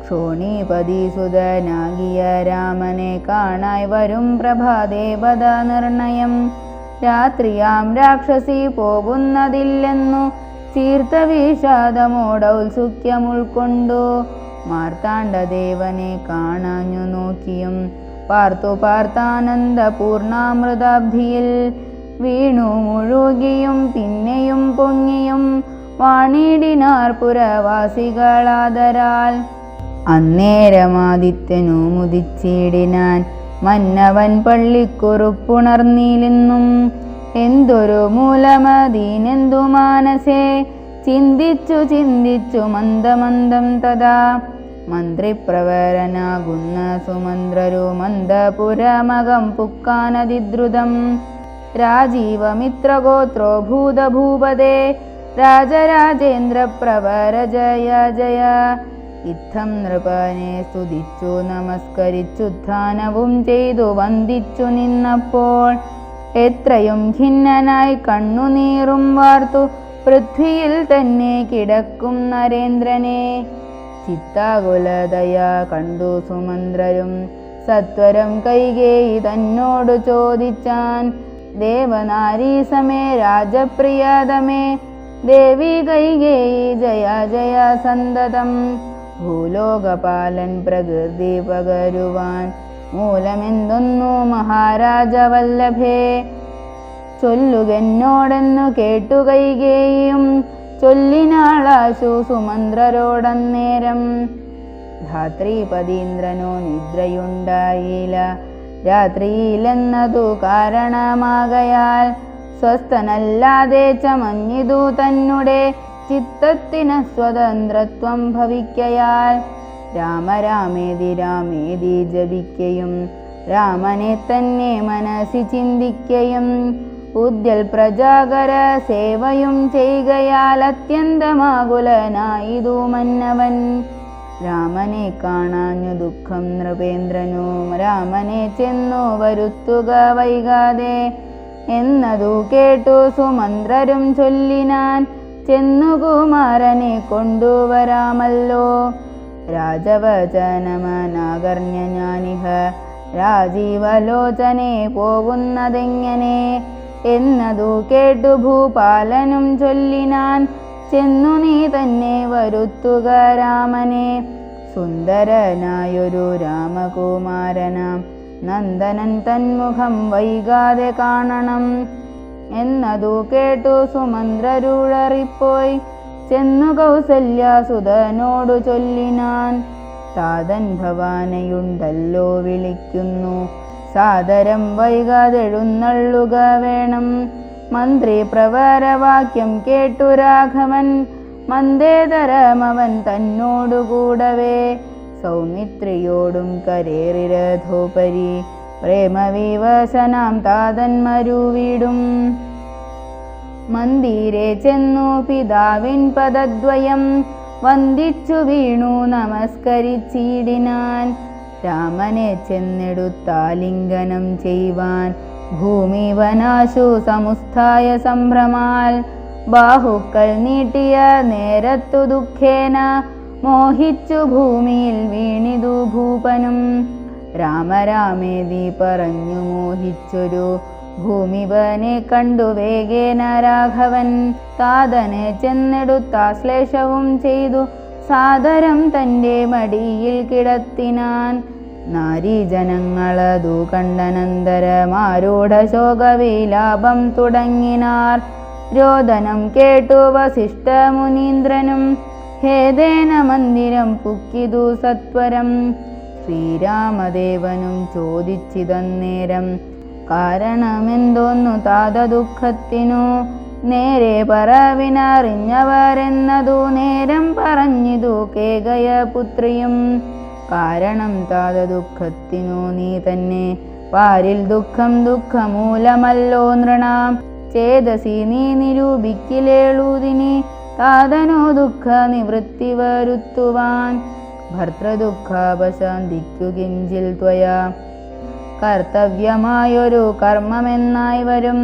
ക്ഷോണീപതിസുതനാകിയ രാമനെ കാണായി വരും പ്രഭാദേവത നിർണയം. രാത്രിയാം രാക്ഷസി പോകുന്നതില്ലെന്നു ചീർത്ത വിഷാദമോടൗത്സുക്യം ഉൾക്കൊണ്ടു മാർത്താണ്ഡദേവനെ കാണാഞ്ഞു നോക്കിയും പാർത്തു പാർത്താനന്ദപൂർണാമൃതാബ്ധിയിൽ വീണു മുഴുകിയും പിന്നെയും പൊങ്ങിയും വാണിടിനാർ പുരവാസികളാദരാൽ. അന്നേരമാദിത്യനു മുദിച്ചിടിനാൻ മന്നവൻ പള്ളിക്കുറുപ്പുണർന്നിലെന്നും എന്തൊരു മൂലമതീനെന്തു മാനസേ ചിന്തിച്ചു ചിന്തിച്ചു മന്ദമന്ദം തഥാ. മന്ത്രിപ്രവരനാകുന്ന സുമന്ത്രരു മന്ദപുരമകം പുക്കാനതിദ്രുതം. രാജീവമിത്രഗോത്രോ ഭൂതഭൂപതേ രാജരാജേന്ദ്ര പ്രവര ജയ ജയ. ഇത്തം നൃപനെ സ്തുതിച്ചു നമസ്കരിച്ചുത്ഥാനവും ചെയ്തു വന്ദിച്ചു നിന്നപ്പോൾ എത്രയും ഖിന്നനായി കണ്ണുനീറും വാർത്തു പൃഥ്വിയിൽ തന്നെ കിടക്കും നരേന്ദ്രനെ. ചിത്താകുലതയ കണ്ടു സുമന്ത്രരും സത്വരം കൈകേയി തന്നോടു ചോദിച്ചാൻ. ദേവനാരീസമേ രാജപ്രിയതമേ ദേവി കൈകേയി ജയ ജയ സന്തതം. ഭൂലോകപാലൻ പ്രകൃതി പകരുവാൻ മൂലമെന്തൊന്നു മഹാരാജവല്ലഭേ ചൊല്ലുകെന്നോടെന്നു കേട്ടു കൈകേയും ചൊല്ലിനാളാശു സുമന്ത്രരോടന്നേരം. ധാത്രീപതീന്ദ്രനോ നിദ്രയുണ്ടായില്ല രാത്രിയിലെന്നതു കാരണമാകയാൽ സ്വസ്ഥനല്ലാതെ ചമഞ്ഞിതു തന്നെ ചിത്തത്തിന് സ്വതന്ത്രത്വം ഭവിക്കയാൽ. രാമരാമേതി രാമേതി ജപിക്കയും രാമനെ തന്നെ മനസ്സി ചിന്തിക്കയും ഉദ്യൽ പ്രജാകര സേവയും ചെയ്കയാൽ അത്യന്തമാകുലനായിതു മന്നവൻ. രാമനെ കാണാഞ്ഞു ദുഃഖം നൃപേന്ദ്രനു രാമനെ ചെന്നു വരുത്തുക വൈകാതെ എന്നതു കേട്ടു സുമന്ത്രരും ചൊല്ലിനാൻ ചെന്നു കുമാരനെ കൊണ്ടുവരാമല്ലോ. രാജവചനമനാകർണ്യ ഞാനിഹ രാജീവലോചനെ പോകുന്നതെങ്ങനെ എന്നതു കേട്ടു ഭൂപാലനും ചൊല്ലിനാൻ ചെന്നു നീ തന്നെ വരുത്തുക രാമനെ. സുന്ദരനായൊരു രാമകുമാരനാം നന്ദനൻ തന്മുഖം വൈകാതെ കാണണം എന്നതു കേട്ടു സുമന്ത്രരുളറിപ്പോയി ചെന്നു കൗസല്യസുതനോടു ചൊല്ലിനാൻ. താതൻ ഭവാനയുണ്ടല്ലോ വിളിക്കുന്നു സാദരം വൈകാതെഴുന്നള്ളുക വേണം. മന്ത്രി പ്രവരവാക്യം കേട്ടു രാഘവൻ മന്ദേതരമവൻ തന്നോടുകൂടവേ സൗമിത്രിയോടും കരേറി രഥോപരി പ്രേമവിവശനാം താതൻ മരുവിടും. മന്ദിരെ ചെന്നു പിതാവിൻ പദദ്വയം വന്ദിച്ചു വീണു നമസ്കരിച്ചിടിനാൻ. രാമനെ ചെന്നെടുത്താലിംഗനം ചെയ്യുവാൻ ഭൂമിവനാശു സമുസ്ഥായ സംഭ്രമാൽ ബാഹുക്കൾ നീട്ടിയ നേരത്തു ദുഃഖേന മോഹിച്ചു ഭൂമിയിൽ വീണിതു ഭൂപനും. രാമരാമേതി പറഞ്ഞു മോഹിച്ചൊരു ഭൂമിപനെ കണ്ടു വേഗേന രാഘവൻ താതനെ ചെന്നെടുത്താശ്ലേഷവും ചെയ്തു സാദരം തൻ്റെ മടിയിൽ കിടത്തിനാൻ. നാരീജനങ്ങളതു കണ്ടനന്തരമാരൂഢ ശോകവിലാപം തുടങ്ങിനാർ. രോദനം കേട്ടു വസിഷ്ഠമുനീന്ദ്രനും ഹേദേന മന്ദിരം പുക്കിതു സത്വരം. ശ്രീരാമദേവനും ചോദിച്ചിതന്നേരം കാരണമെന്തോന്നു താത ദുഃഖത്തിനു. നേരെ പറവിനറിഞ്ഞവരെന്നതു നേരം പറഞ്ഞിതു കേകയപുത്രിയും. കാരണം താത ദുഃഖത്തിനു നീ തന്നെ പാരിൽ ദുഃഖം ദുഃഖമൂലമല്ലോ നൃണാം ചേതസി നീ നിരൂപിക്കിലേളുതിനി താതനോ ദുഃഖ നിവൃത്തി വരുത്തുവാൻ. ഭർത്തൃദുഃഖാപശാന്തിക്കു കിഞ്ചിൽ ത്വയാ കർത്തവ്യമായൊരു കർമ്മമെന്നായി വരും.